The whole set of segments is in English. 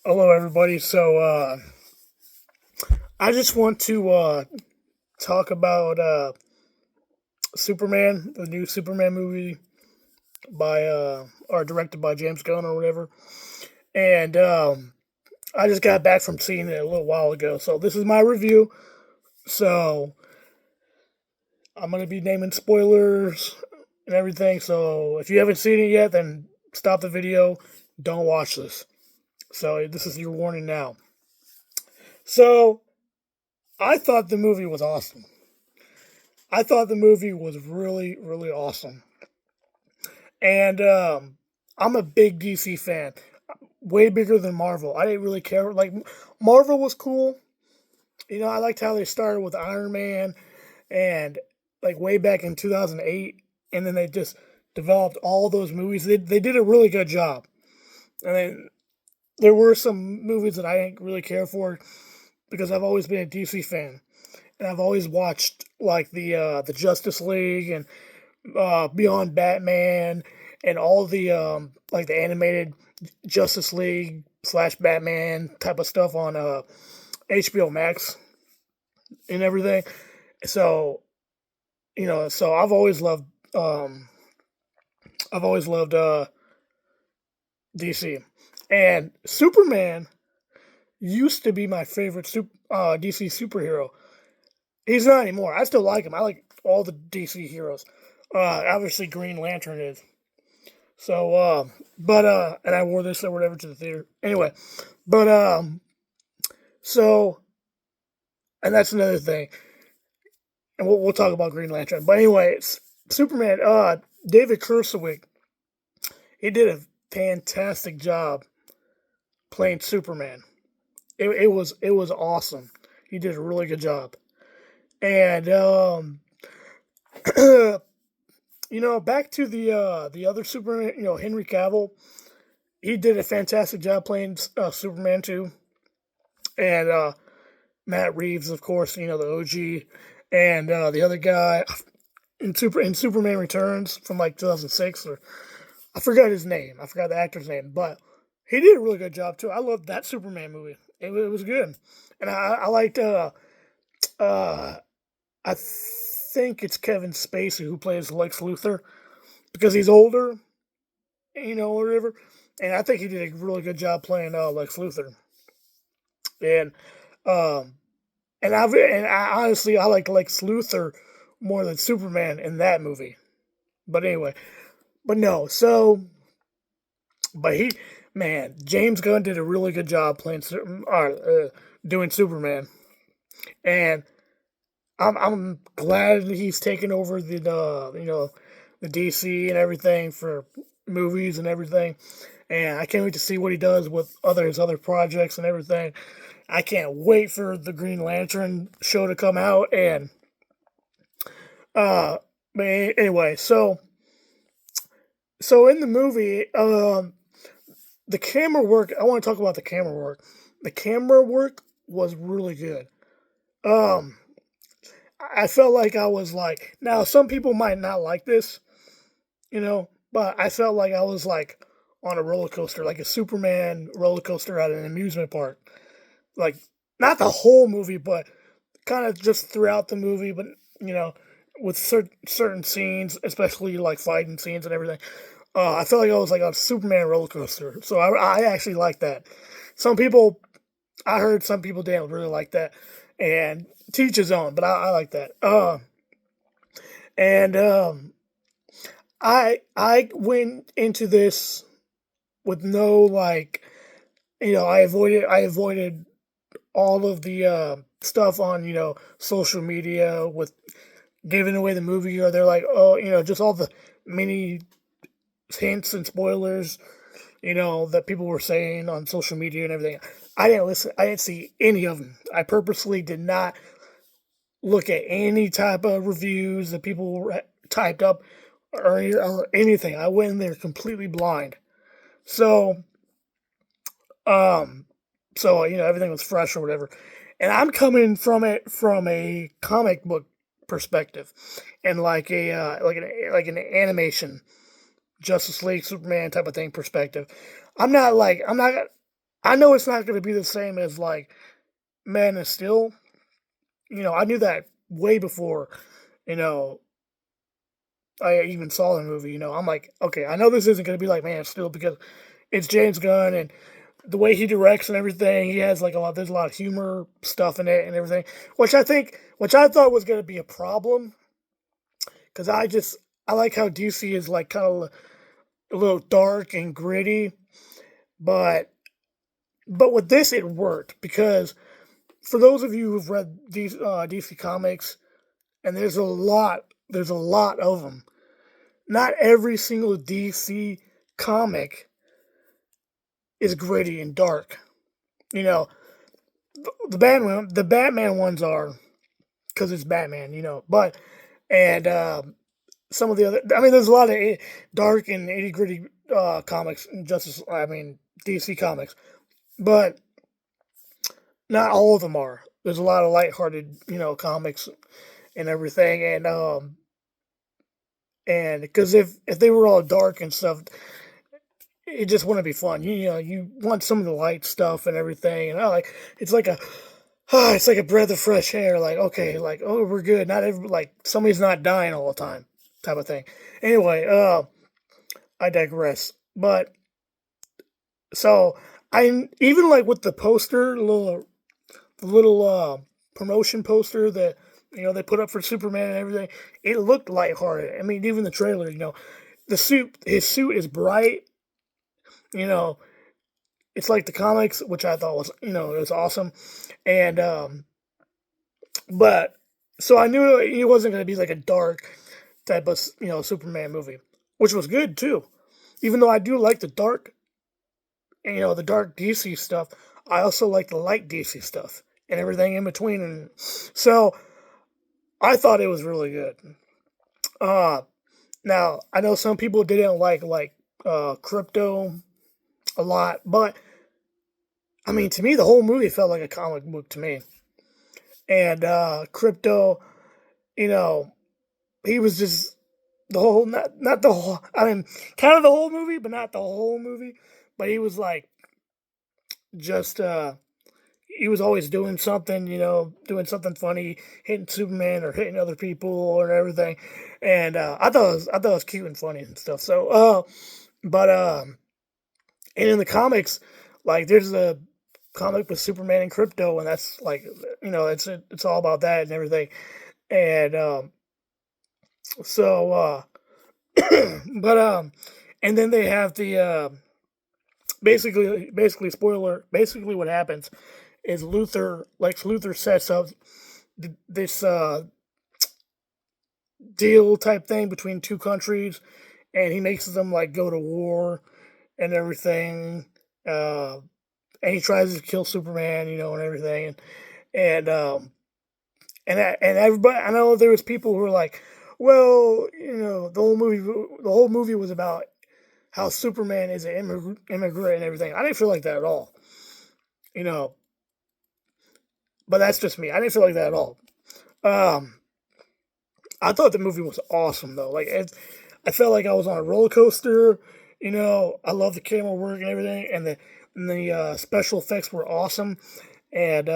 Hello, everybody. I just want to talk about Superman, the new Superman movie by or directed by James Gunn or whatever. And I just got back from seeing it a little while ago, so this is my review. So I'm gonna be naming spoilers and everything. So if you haven't seen it yet, then stop the video. Don't watch this. So this is your warning now. So I thought the movie was awesome. I thought the movie was really, really awesome. And I'm a big DC fan, way bigger than Marvel. I didn't really care. Like, Marvel was cool. I liked how they started with Iron Man and, like, way back in 2008. And then they just developed all those movies. They did a really good job. And then there were some movies that I didn't really care for because I've always been a DC fan. And I've always watched, like, the Justice League and Beyond Batman and all the like the animated Justice League slash Batman type of stuff on HBO Max and everything. So so um, I've always loved DC, and Superman used to be my favorite DC superhero. He's not anymore. I still like him. I like all the DC heroes. Obviously, Green Lantern is. So, and I wore this or whatever to the theater. Anyway, but, so, and that's another thing. And we'll talk about Green Lantern. But anyway, it's Superman, David Kursawick, he did a fantastic job playing Superman. It was awesome. He did a really good job. And, back to the other Superman, Henry Cavill, he did a fantastic job playing Superman too, and Matt Reeves, of course, the OG, and the other guy in Superman Returns from like 2006, or I forgot his name, I forgot the actor's name, but he did a really good job too. I loved that Superman movie. It was good, and I liked uh I think it's Kevin Spacey who plays Lex Luthor because he's older, or whatever. And I think he did a really good job playing Lex Luthor. And um, and I honestly I like Lex Luthor more than Superman in that movie. But anyway, but no. But James Gunn did a really good job playing doing Superman, and I'm glad that he's taken over the DC and everything for movies and everything. And I can't wait to see what he does with his other projects and everything. I can't wait for the Green Lantern show to come out. And uh, but anyway, so in the movie, the camera work. I want to talk about the camera work. The camera work was really good. Um, I felt like I was like, now some people might not like this, but I felt like I was like on a roller coaster, like a Superman roller coaster at an amusement park. Like, not the whole movie, but kind of just throughout the movie, but you know, with certain scenes, especially like fighting scenes and everything. I felt like I was like on a Superman roller coaster, so I actually like that. Some people, I heard some people didn't really like that, and teach his own, but I like that. And I went into this with no like, I avoided all of the stuff on social media with giving away the movie, or they're like, oh, just all the mini hints and spoilers, that people were saying on social media and everything. I didn't listen. I didn't see any of them. I purposely did not look at any type of reviews that people typed up, or anything. I went in there completely blind. So, um, everything was fresh or whatever. And I'm coming from it from a comic book perspective, and like an animation Justice League Superman type of thing perspective. I'm not I know it's not going to be the same as like Man of Steel. I knew that way before, you know, I even saw the movie. I'm like, okay, I know this isn't going to be like Man of Steel because it's James Gunn and the way he directs and everything. He has like a lot. There's a lot of humor stuff in it and everything, which I thought was going to be a problem because I like how DC is like kind of a little dark and gritty, but with this it worked because for those of you who've read DC Comics, and there's a lot of them. Not every single DC comic is gritty and dark. You know, the Batman ones are because it's Batman. But and some of the other, I mean, there's a lot of dark and itty gritty comics, DC comics, but not all of them are. There's a lot of lighthearted, comics and everything, and because if they were all dark and stuff, it just wouldn't be fun. You want some of the light stuff and everything, and I like it's like a it's like a breath of fresh air. Like okay, like oh we're good. Not every like somebody's not dying all the time, type of thing. Anyway, I digress. But so I even like with the poster, little promotion poster that they put up for Superman and everything. It looked lighthearted. I mean, even the trailer. His suit is bright. You know, it's like the comics, which I thought was it was awesome, and but so I knew it wasn't going to be like a dark type of Superman movie, which was good too. Even though I do like the dark, the dark DC stuff, I also like the light DC stuff and everything in between, and so I thought it was really good. Uh Now I know some people didn't like Crypto a lot, but I mean to me the whole movie felt like a comic book to me. And Crypto, you know, he was just the whole not the whole I mean kind of the whole movie, but not the whole movie. But he was like just he was always doing something, doing something funny, hitting Superman or hitting other people or everything. And I thought it was cute and funny and stuff. So but and in the comics, like there's a comic with Superman and Crypto, and that's like it's all about that and everything. And so but and then they have the basically spoiler. Basically, what happens is Lex Luthor sets up this deal type thing between two countries, and he makes them like go to war and everything. And he tries to kill Superman, and everything, and and everybody. I know there was people who were like, well, the whole movie was about how Superman is an immigrant and everything. I didn't feel like that at all, you know. But that's just me. I didn't feel like that at all. Um, I thought the movie was awesome though. I felt like I was on a roller coaster. I love the camera work and everything, and the special effects were awesome. And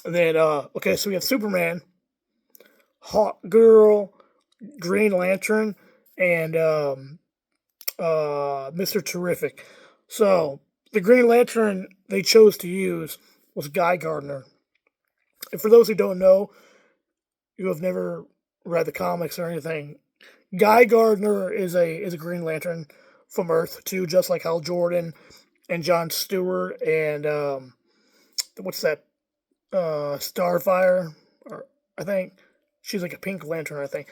then okay, so we have Superman, Hawk Girl, Green Lantern, and Mister Terrific. So the Green Lantern they chose to use was Guy Gardner. And for those who don't know, you have never read the comics or anything, Guy Gardner is a Green Lantern from Earth too, just like Hal Jordan and John Stewart and what's that? Starfire, or I think she's like a Pink Lantern, I think.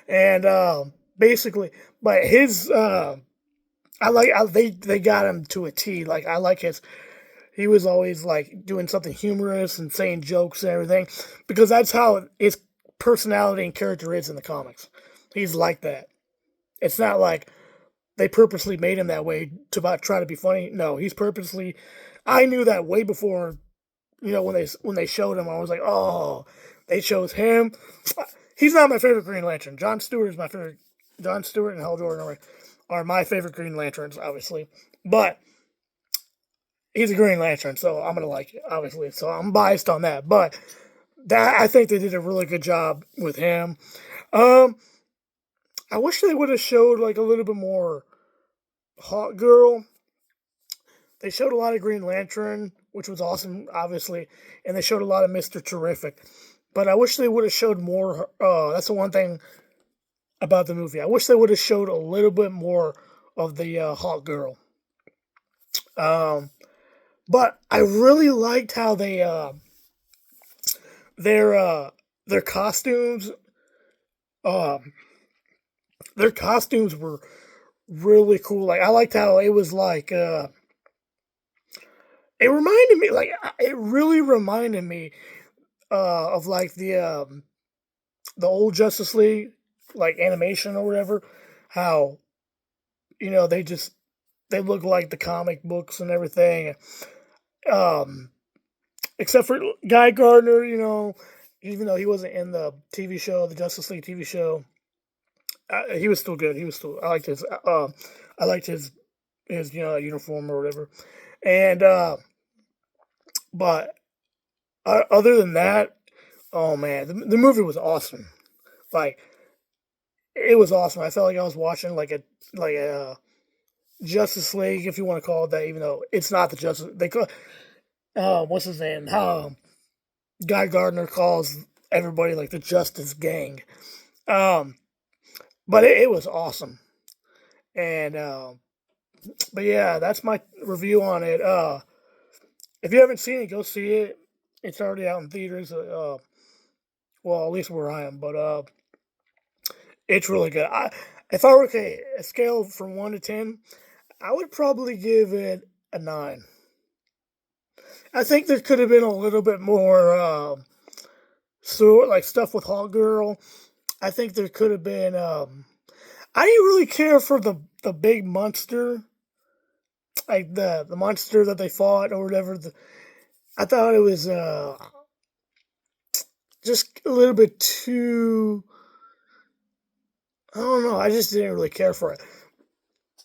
And basically, but his they got him to a T. Like I like his. He was always like doing something humorous and saying jokes and everything because that's how his personality and character is in the comics. He's like that. It's not like they purposely made him that way to about try to be funny. No, he's purposely. I knew that way before. When they showed him, I was like, oh, they chose him. He's not my favorite Green Lantern. John Stewart is my favorite. John Stewart and Hal Jordan are my favorite Green Lanterns, obviously. But he's a Green Lantern, so I'm gonna like it, obviously. So I'm biased on that, but that I think they did a really good job with him. Um, I wish they would have showed like a little bit more Hawk Girl. They showed a lot of Green Lantern, which was awesome, obviously, and they showed a lot of Mister Terrific. But I wish they would have showed more. That's the one thing about the movie. I wish they would have showed a little bit more of the Hawk Girl. Um, but I really liked how their their costumes um their costumes were really cool. Like I liked how it was like it reminded me like it really reminded me of like the old Justice League like animation or whatever. How they just they look like the comic books and everything. Um, except for Guy Gardner, even though he wasn't in the TV show, the Justice League TV show, he was still good. He was still. I liked his uniform or whatever. And but other than that, oh man, the movie was awesome. Like it was awesome. I felt like I was watching like a Justice League, if you want to call it that, even though it's not the Justice. They call what's his name? Guy Gardner calls everybody like the Justice Gang. Um, but it was awesome. And but yeah, that's my review on it. If you haven't seen it, go see it. It's already out in theaters. Well, at least where I am, but it's really good. If I were to a scale from 1 to 10, I would probably give it a 9. I think there could have been a little bit more, like stuff with Hawk Girl. I think there could have been. I didn't really care for the big monster, like the monster that they fought or whatever. I thought it was just a little bit too. I don't know. I just didn't really care for it,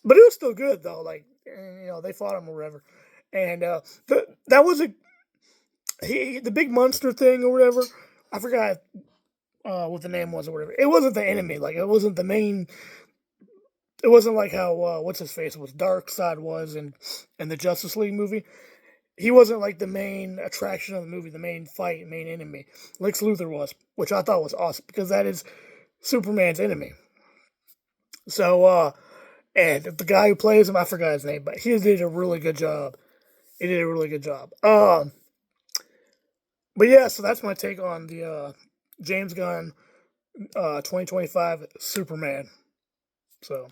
but it was still good though. Like they fought him or whatever, and that was the big monster thing or whatever. I forgot what the name was or whatever. It wasn't the enemy. Like it wasn't the main. It wasn't like how what's his face was Darkseid was in the Justice League movie. He wasn't like the main attraction of the movie, the main fight, main enemy. Lex Luthor was, which I thought was awesome because that is Superman's enemy. So and the guy who plays him, I forgot his name, but he did a really good job. He did a really good job. But yeah, so that's my take on the James Gunn 2025 Superman. So.